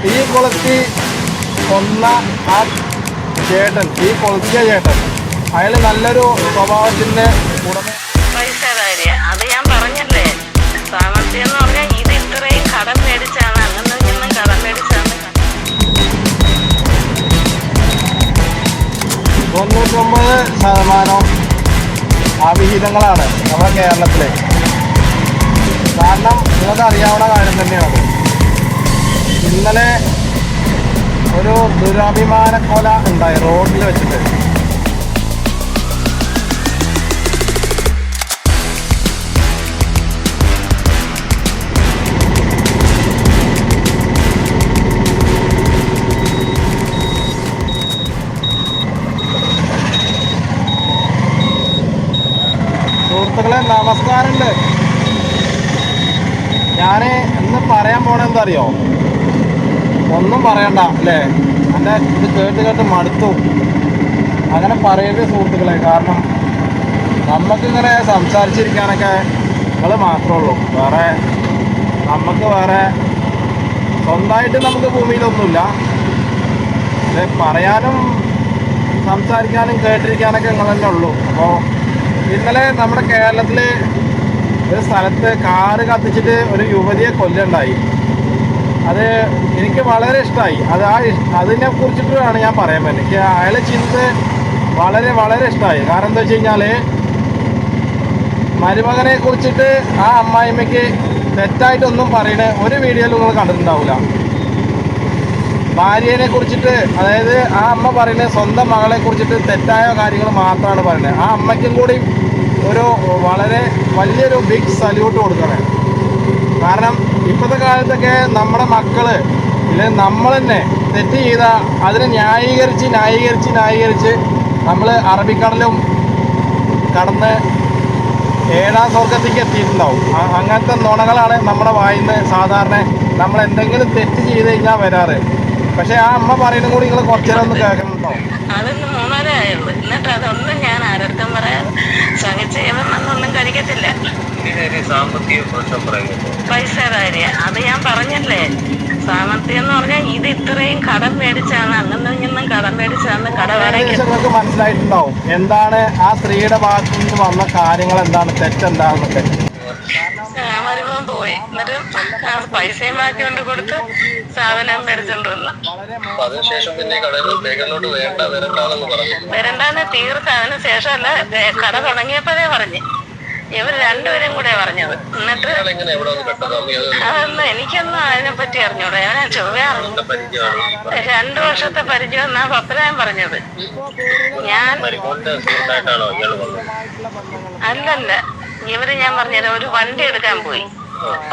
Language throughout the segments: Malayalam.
തീ കൊളുത്തി കൊന്ന ആ ചേട്ടൻ, തീ കൊളുത്തിയ ചേട്ടൻ, അയാൾ നല്ലൊരു സ്വഭാവത്തിന്റെ ഉടമ. പൈസകാര്യ അത് ഞാൻ പറഞ്ഞല്ലേ, സാമർത്ഥ്യം എന്ന് പറഞ്ഞാൽ ഇത് ഇത്രയും കടം മേടിച്ചാണ്, അങ്ങനെ നിന്നും കടം മേടിച്ചാണ്. 99% അവിഹിതങ്ങളാണ് നമ്മുടെ കേരളത്തിലെ. കാരണം നിങ്ങൾക്ക് അറിയാവുന്ന കാര്യം തന്നെയാണ്. ഇന്നലെ ഒരു ദുരഭിമാന കൊല ഉണ്ടായി റോഡിൽ വെച്ചിട്ട്. സുഹൃത്തുക്കളെ നമസ്കാരമുണ്ട്. ഞാൻ ഇന്ന് പറയാൻ പോണെന്താ അറിയോ? ഒന്നും പറയണ്ട അല്ലേ, എൻ്റെ ഇത് കേട്ട് കേട്ട് മടുത്തു. അങ്ങനെ പറയരുത് സുഹൃത്തുക്കളെ. കാരണം നമുക്കിങ്ങനെ സംസാരിച്ചിരിക്കാനൊക്കെ നിങ്ങൾ മാത്രമേ ഉള്ളൂ. വേറെ സ്വന്തമായിട്ട് നമുക്ക് ഭൂമിയിലൊന്നുമില്ല. പക്ഷെ പറയാനും സംസാരിക്കാനും കേട്ടിരിക്കാനൊക്കെ നിങ്ങൾ തന്നെ ഉള്ളൂ. അപ്പോൾ ഇന്നലെ നമ്മുടെ കേരളത്തിൽ ഒരു സ്ഥലത്ത് കാറ് കത്തിച്ചിട്ട് ഒരു യുവതിയെ കൊല്ലുണ്ടായി. അത് എനിക്ക് വളരെ ഇഷ്ടമായി. അതിനെ കുറിച്ചിട്ടാണ് ഞാൻ പറയാൻ പറ്റുന്നത്. എനിക്ക് അയാളെ ചിന്ത വളരെ വളരെ ഇഷ്ടമായി. കാരണം എന്താ വെച്ച് കഴിഞ്ഞാൽ, മരുമകനെ കുറിച്ചിട്ട് ആ അമ്മായിമ്മയ്ക്ക് തെറ്റായിട്ടൊന്നും പറയുന്ന ഒരു വീഡിയോയിൽ നിങ്ങൾ കണ്ടിട്ടുണ്ടാവില്ല. ഭാര്യനെ കുറിച്ചിട്ട്, അതായത് ആ അമ്മ പറയുന്നത് സ്വന്തം മകളെ കുറിച്ചിട്ട് തെറ്റായ കാര്യങ്ങൾ മാത്രമാണ് പറയുന്നത്. ആ അമ്മയ്ക്കും കൂടി ഒരു വളരെ വലിയൊരു ബിഗ് സല്യൂട്ട് കൊടുക്കണം. കാരണം ഇപ്പോഴത്തെ കാലത്തൊക്കെ നമ്മുടെ മക്കള് ഇല്ലെങ്കിൽ നമ്മൾ തന്നെ തെറ്റ് ചെയ്ത അതിനെ ന്യായീകരിച്ച് നമ്മൾ അറബിക്കടലും കടന്ന് 7ാം സ്വർഗത്തേക്ക് എത്തിയിട്ടുണ്ടാവും. അങ്ങനത്തെ നുണകളാണ് നമ്മുടെ വായിന്ന് സാധാരണ നമ്മൾ എന്തെങ്കിലും തെറ്റ് ചെയ്ത് കഴിഞ്ഞാൽ വരാറ്. പക്ഷെ ആ അമ്മ പറയുന്നതും കൂടി നിങ്ങൾ കുറച്ചേരം ഒന്ന് കേൾക്കണുണ്ടോ? അതൊന്ന് 3.5 ആയുള്ളൂ. എന്നിട്ട് അതൊന്നും ഞാൻ ആരടുത്തും പറയാൻ സഹിച്ചൊന്നും കഴിക്കത്തില്ല. പൈസകാര്യ അത് ഞാൻ പറഞ്ഞല്ലേ, സാമർത്ഥ്യം എന്ന് പറഞ്ഞാൽ ഇത് ഇത്രയും കടം മേടിച്ചാണ്, അങ്ങനെ നിന്നും കടം മേടിച്ചാണ്. നിങ്ങൾക്ക് മനസ്സിലായിട്ടുണ്ടാവും എന്താണ് ആ സ്ത്രീയുടെ ഭാഗത്തു നിന്ന് വന്ന കാര്യങ്ങൾ, എന്താണ് തെറ്റെന്താണെന്നൊക്കെ. മരുമോൻ പോയി, എന്നിട്ട് പൈസയും ബാക്കി കൊണ്ട് കൊടുത്ത് സാധനം മേടിച്ചോണ്ട് വന്നു. വരണ്ടാന്ന് തീർത്ത് അതിന് ശേഷമല്ല, കട തുടങ്ങിയപ്പോഴേ പറഞ്ഞു. ഇവർ രണ്ടുപേരും കൂടെ പറഞ്ഞത്. എന്നിട്ട് അതൊന്നും എനിക്കൊന്നും അതിനെപ്പറ്റി അറിഞ്ഞൂടെ. ഞാൻ ചൊവ്വ അറിഞ്ഞു. 2 വർഷത്തെ പരിചയം എന്നാ പപ്പരാൻ പറഞ്ഞത്. ഞാൻ അല്ലല്ല, ഇവര് ഞാൻ പറഞ്ഞത് ഒരു വണ്ടി എടുക്കാൻ പോയി.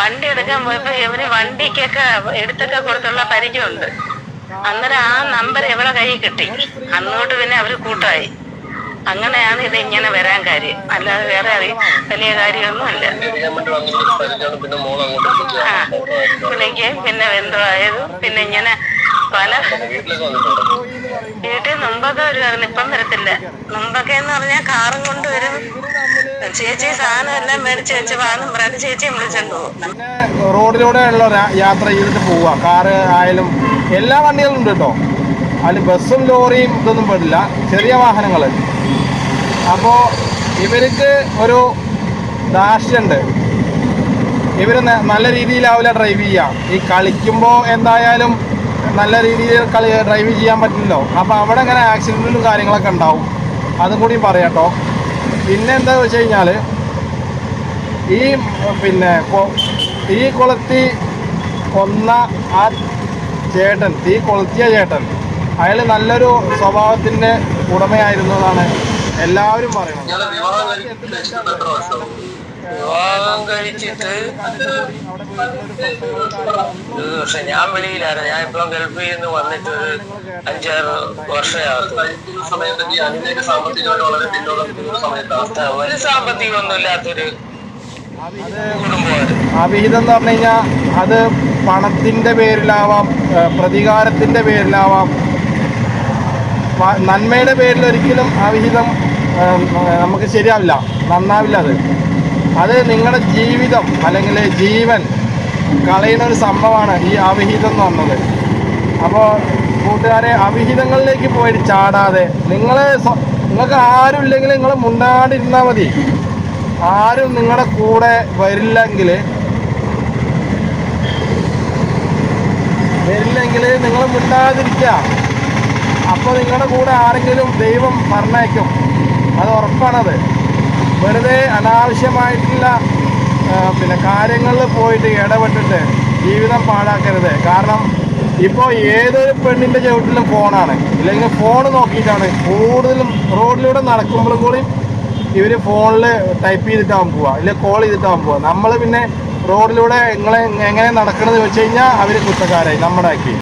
വണ്ടി എടുക്കാൻ പോയപ്പോ ഇവര് വണ്ടിക്കൊക്കെ എടുത്തൊക്കെ കൊടുത്തുള്ള പരിചയമുണ്ട്. അന്നേരം ആ നമ്പർ എവിടെ കയ്യിൽ കിട്ടി. അന്നോട്ട് പിന്നെ അവര് കൂട്ടായി. അങ്ങനെയാണ് ഇത് ഇങ്ങനെ വരാൻ കാര്യം, അല്ലാതെ വേറെ വലിയ കാര്യമൊന്നും അല്ല. വിളിക്കുകയും പിന്നെ ബന്ധുവായതും പിന്നെ ഇങ്ങനെ പല വീട്ടിൽ മുമ്പൊക്കെ വരുമായിരുന്നു, ഇപ്പം വരത്തില്ല. മുമ്പൊക്കെ എന്ന് പറഞ്ഞാൽ കാറും കൊണ്ട് വരും. ചേച്ചി സാധനം എല്ലാം മേടിച്ച് വെച്ച് വാങ്ങും പറഞ്ഞിട്ട് ചേച്ചിയെ വിളിച്ചോണ്ട് പോകും. റോഡിലൂടെ ഉള്ള യാത്ര ചെയ്തിട്ട് പോവുക. കാറ് ആയാലും എല്ലാ വണ്ടികളും ഉണ്ട് കേട്ടോ. അതിൽ ബസ്സും ലോറിയും ഇതൊന്നും പെടില്ല, ചെറിയ വാഹനങ്ങൾ. അപ്പോൾ ഇവർക്ക് ഒരു ദാഷ്യുണ്ട്. ഇവർ നല്ല രീതിയിലാവില്ല ഡ്രൈവ് ചെയ്യുക. ഈ കളിക്കുമ്പോൾ എന്തായാലും നല്ല രീതിയിൽ ഡ്രൈവ് ചെയ്യാൻ പറ്റില്ലല്ലോ. അപ്പോൾ അവിടെ ഇങ്ങനെ ആക്സിഡൻറ്റും കാര്യങ്ങളൊക്കെ ഉണ്ടാവും. അതും കൂടി പറയാട്ടോ. പിന്നെ എന്താ വെച്ച് കഴിഞ്ഞാൽ, തീ കൊളുത്തി കൊന്ന ആ ചേട്ടൻ, തീ കൊളുത്തിയ ചേട്ടൻ, അയാൾ നല്ലൊരു സ്വഭാവത്തിൻ്റെ ഉടമയായിരുന്നു എന്നാണ് എല്ലാവരും പറയുന്നത്. വിവാഹം കഴിച്ചിട്ട് പക്ഷെ ഞാൻ വെളിയിലായിരുന്നു. ഞാൻ ഇപ്പം ഗൾഫിൽ നിന്ന് വന്നിട്ട് 5-6 വർഷമാകത്തുള്ളൂ. ഒരു സാമ്പത്തികമൊന്നും ഇല്ലാത്തൊരു കുടുംബമായിരുന്നു. അവിഹിതം എന്ന് പറഞ്ഞു കഴിഞ്ഞാൽ അത് പണത്തിൻ്റെ പേരിലാവാം, പ്രതികാരത്തിൻ്റെ പേരിലാവാം, നന്മയുടെ പേരിൽ ഒരിക്കലും അവിഹിതം നമുക്ക് ശരിയാവില്ല, നന്നാവില്ല. അത് നിങ്ങളുടെ ജീവിതം അല്ലെങ്കിൽ ജീവൻ കളയുന്ന ഒരു സംഭവമാണ് ഈ അവിഹിതം എന്ന് പറഞ്ഞത്. അപ്പോൾ കൂട്ടുകാരെ, അവിഹിതങ്ങളിലേക്ക് പോയിട്ട് ചാടാതെ നിങ്ങൾക്ക് ആരും ഇല്ലെങ്കിൽ നിങ്ങൾ മുണ്ടാണ്ടിരുന്നാൽ മതി. ആരും നിങ്ങളുടെ കൂടെ വരില്ലെങ്കിൽ നിങ്ങൾ മിണ്ടാതിരിക്കുക. അപ്പോൾ നിങ്ങളുടെ കൂടെ ആരെങ്കിലും ദൈവം പറഞ്ഞയക്കും, അത് ഉറപ്പാണത്. വെറുതെ അനാവശ്യമായിട്ടുള്ള കാര്യങ്ങളിൽ പോയിട്ട് ഇടപെട്ടിട്ട് ജീവിതം പാഴാക്കരുത്. കാരണം ഇപ്പോൾ ഏതൊരു പെണ്ണിൻ്റെ ചുവട്ടിലും ഫോണാണ്, ഇല്ലെങ്കിൽ ഫോൺ നോക്കിയിട്ടാണ് കൂടുതലും റോഡിലൂടെ നടക്കുമ്പോഴും കൂടി ഇവർ ഫോണിൽ ടൈപ്പ് ചെയ്തിട്ടാവും പോവുക, ഇല്ലെങ്കിൽ കോൾ ചെയ്തിട്ടാവും പോവുക. നമ്മൾ പിന്നെ റോഡിലൂടെ എങ്ങനെ നടക്കണമെന്ന് ചോദിച്ചു കഴിഞ്ഞാൽ അവർ കുറ്റക്കാരായി നമ്മുടെ ആക്കി.